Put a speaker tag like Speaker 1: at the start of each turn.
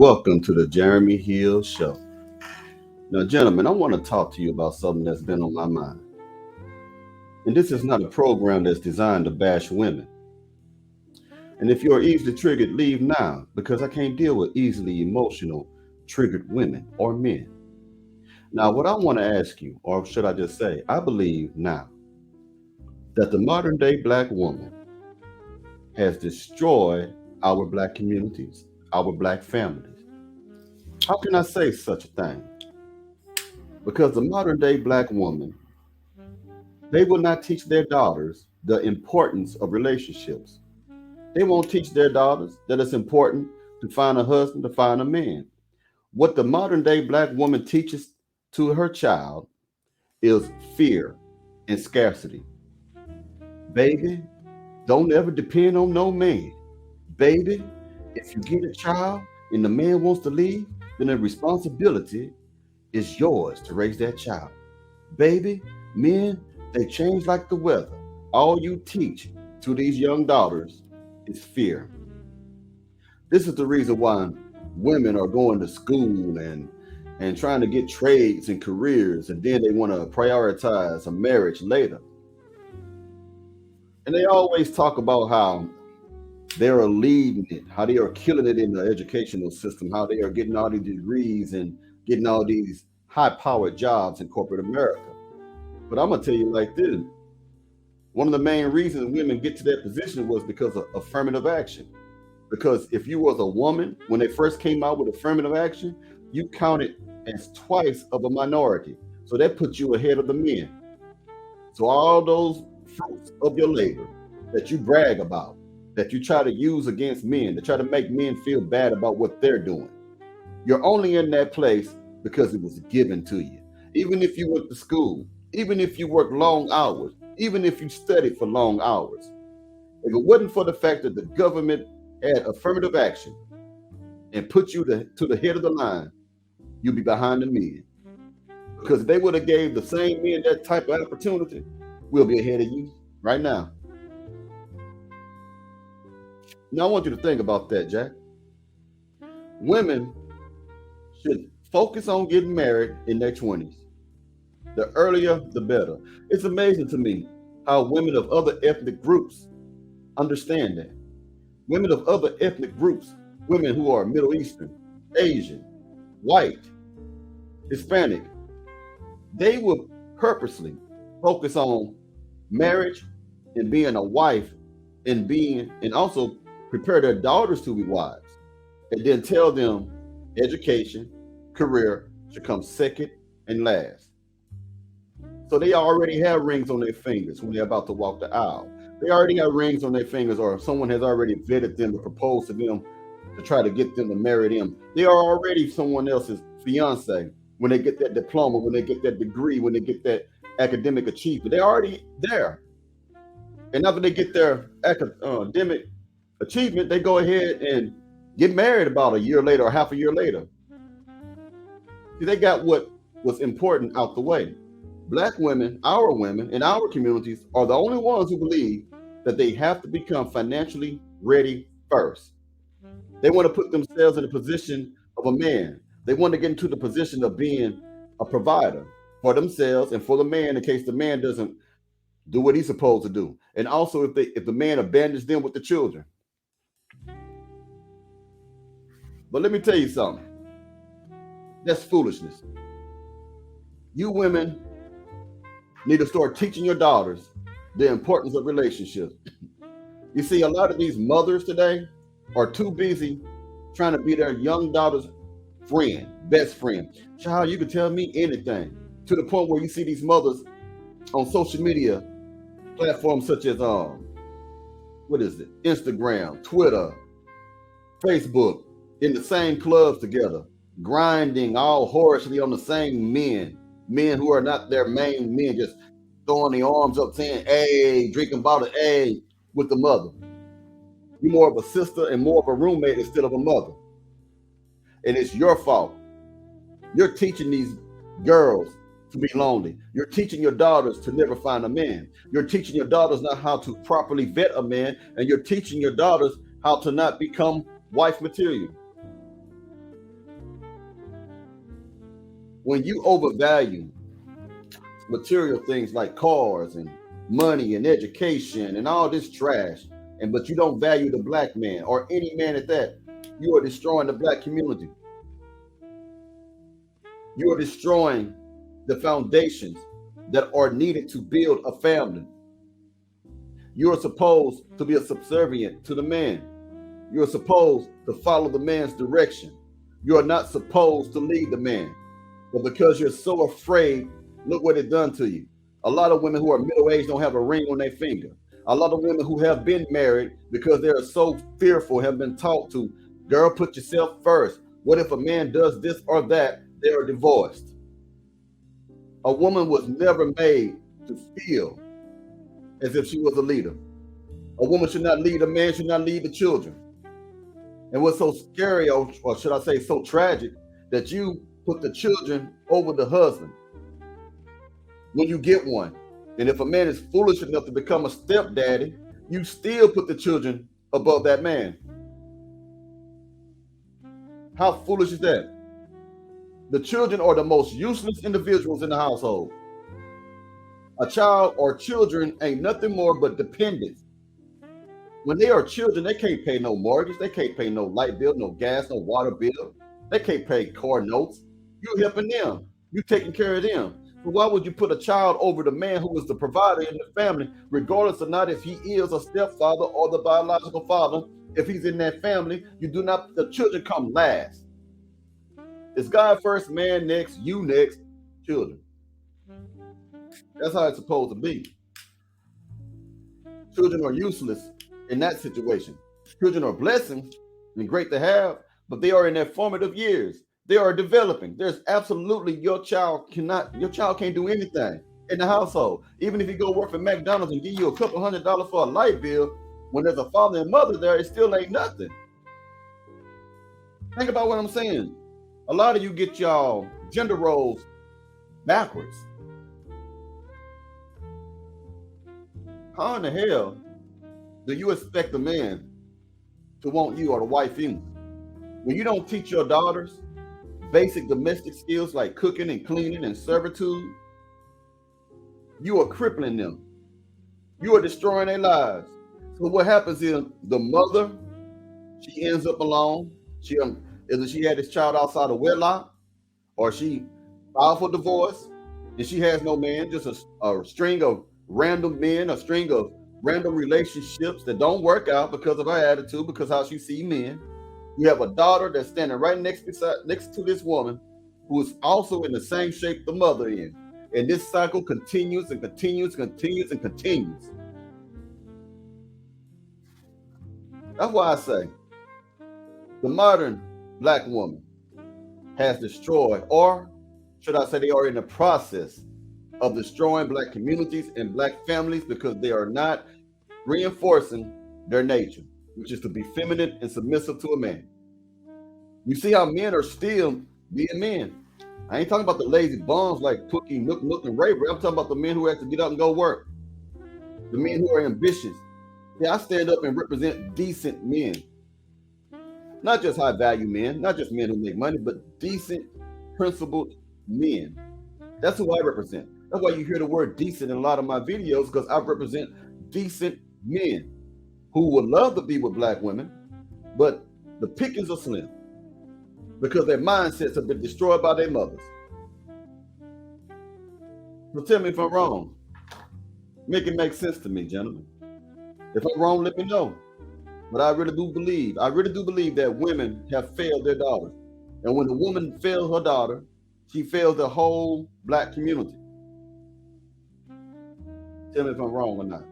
Speaker 1: welcome to the Jeremy Hill Show. Now, gentlemen, I want to talk to you about something that's been on my mind. And this is not a program that's designed to bash women. And if you're easily triggered, leave now, because I can't deal with easily emotional, triggered women or men. Now, what I want to ask you, or should I just say, I believe now that the modern day Black woman has destroyed our Black communities, our Black families. How can I say such a thing? Because the modern day Black woman, they will not teach their daughters the importance of relationships. They won't teach their daughters that it's important to find a husband, to find a man. What the modern day Black woman teaches to her child is fear and scarcity. Baby, don't ever depend on no man. Baby, if you get a child and the man wants to leave, then the responsibility is yours to raise that child. Baby, men, they change like the weather. All you teach to these young daughters is fear. This is the reason why women are going to school and trying to get trades and careers, and then they want to prioritize a marriage later. And they always talk about how they are leading it, how they are killing it in the educational system, how they are getting all these degrees and getting all these high-powered jobs in corporate America. But I'm gonna tell you like this: one of the main reasons women get to that position was because of affirmative action. Because if you was a woman when they first came out with affirmative action, you counted as twice of a minority. So that put you ahead of the men. So all those fruits of your labor that you brag about, that you try to use against men, to try to make men feel bad about what they're doing, you're only in that place because it was given to you. Even if you went to school, even if you worked long hours, even if you studied for long hours, if it wasn't for the fact that the government had affirmative action and put you to the head of the line, you'd be behind the men. Because if they would have gave the same men that type of opportunity, we'll be ahead of you right now. Now I want you to think about that, Jack. Women should focus on getting married in their 20s. The earlier, the better. It's amazing to me how women of other ethnic groups understand that. Women of other ethnic groups, women who are Middle Eastern, Asian, white, Hispanic, they will purposely focus on marriage and being a wife and also prepare their daughters to be wives, and then tell them education, career should come second and last. So they already have rings on their fingers when they're about to walk the aisle. They already have rings on their fingers, or someone has already vetted them to propose to them to try to get them to marry them. They are already someone else's fiance when they get that diploma, when they get that degree, when they get that academic achievement. They're already there. And after they get their academic achievement, they go ahead and get married about a year later or half a year later. See, they got what was important out the way. Black women in our communities are the only ones who believe that they have to become financially ready first. They want to put themselves in the position of a man. They want to get into the position of being a provider for themselves and for the man in case the man doesn't do what he's supposed to do. And also if the man abandons them with the children. But let me tell you something. That's foolishness. You women need to start teaching your daughters the importance of relationships. You see, a lot of these mothers today are too busy trying to be their young daughter's friend, best friend. Child, you can tell me anything. To the point where you see these mothers on social media platforms such as Instagram, Twitter, Facebook, in the same clubs together, grinding all whorishly on the same men who are not their main men, just throwing their arms up saying, hey, drinking bottle, hey, with the mother. You're more of a sister and more of a roommate instead of a mother. And it's your fault. You're teaching these girls to be lonely. You're teaching your daughters to never find a man. You're teaching your daughters not how to properly vet a man, and you're teaching your daughters how to not become wife material. When you overvalue material things like cars and money and education and all this trash, but you don't value the black man or any man at that, you are destroying the black community. You are destroying the foundations that are needed to build a family. You are supposed to be a subservient to the man. You are supposed to follow the man's direction. You are not supposed to lead the man. But because you're so afraid, look what it done to you. A lot of women who are middle-aged don't have a ring on their finger. A lot of women who have been married, because they are so fearful, have been taught to, girl, put yourself first. What if a man does this or that? They are divorced. A woman was never made to feel as if she was a leader. A woman should not lead a man, should not lead the children. And what's so scary, or should I say so tragic, that you put the children over the husband when you get one. And if a man is foolish enough to become a stepdaddy, you still put the children above that man. How foolish is that? The children are the most useless individuals in the household. A child or children ain't nothing more but dependents. When they are children, they can't pay no mortgage, they can't pay no light bill, no gas, no water bill. They can't pay car notes. You helping them. You taking care of them. So why would you put a child over the man who is the provider in the family, regardless of not if he is a stepfather or the biological father? If he's in that family, you do not, the children come last. It's God first, man next, you next, children. That's how it's supposed to be. Children are useless in that situation. Children are blessings and great to have, but they are in their formative years. They are developing. There's absolutely, your child can't do anything in the household. Even if you go work for McDonald's and give you a couple $100 for a light bill, when there's a father and mother there, it still ain't nothing. Think about what I'm saying. A lot of you get y'all gender roles backwards. How in the hell do you expect a man to want you or to wife you when you don't teach your daughters basic domestic skills like cooking and cleaning and servitude? You are crippling them. You are destroying their lives. So what happens is the mother, she ends up alone. Either she had this child outside of wedlock, or she filed for divorce and she has no man, just a string of random men, a string of random relationships that don't work out because of her attitude, because how she see men. You have a daughter that's standing right next to this woman who is also in the same shape the mother is. And this cycle continues and continues, continues and continues. That's why I say the modern black woman has destroyed, or should I say they are in the process of destroying black communities and black families, because they are not reinforcing their nature, which is to be feminine and submissive to a man. You see how men are still being men. I ain't talking about the lazy bums like Pookie, Nook, and Ray. I'm talking about the men who have to get up and go work. The men who are ambitious. Yeah, I stand up and represent decent men. Not just high value men, not just men who make money, but decent, principled men. That's who I represent. That's why you hear the word decent in a lot of my videos, because I represent decent men who would love to be with black women, but the pickings are slim because their mindsets have been destroyed by their mothers. So tell me if I'm wrong. Make it make sense to me, gentlemen. If I'm wrong, let me know. But I really do believe that women have failed their daughters. And when a woman fails her daughter, she fails the whole black community. Tell me if I'm wrong or not.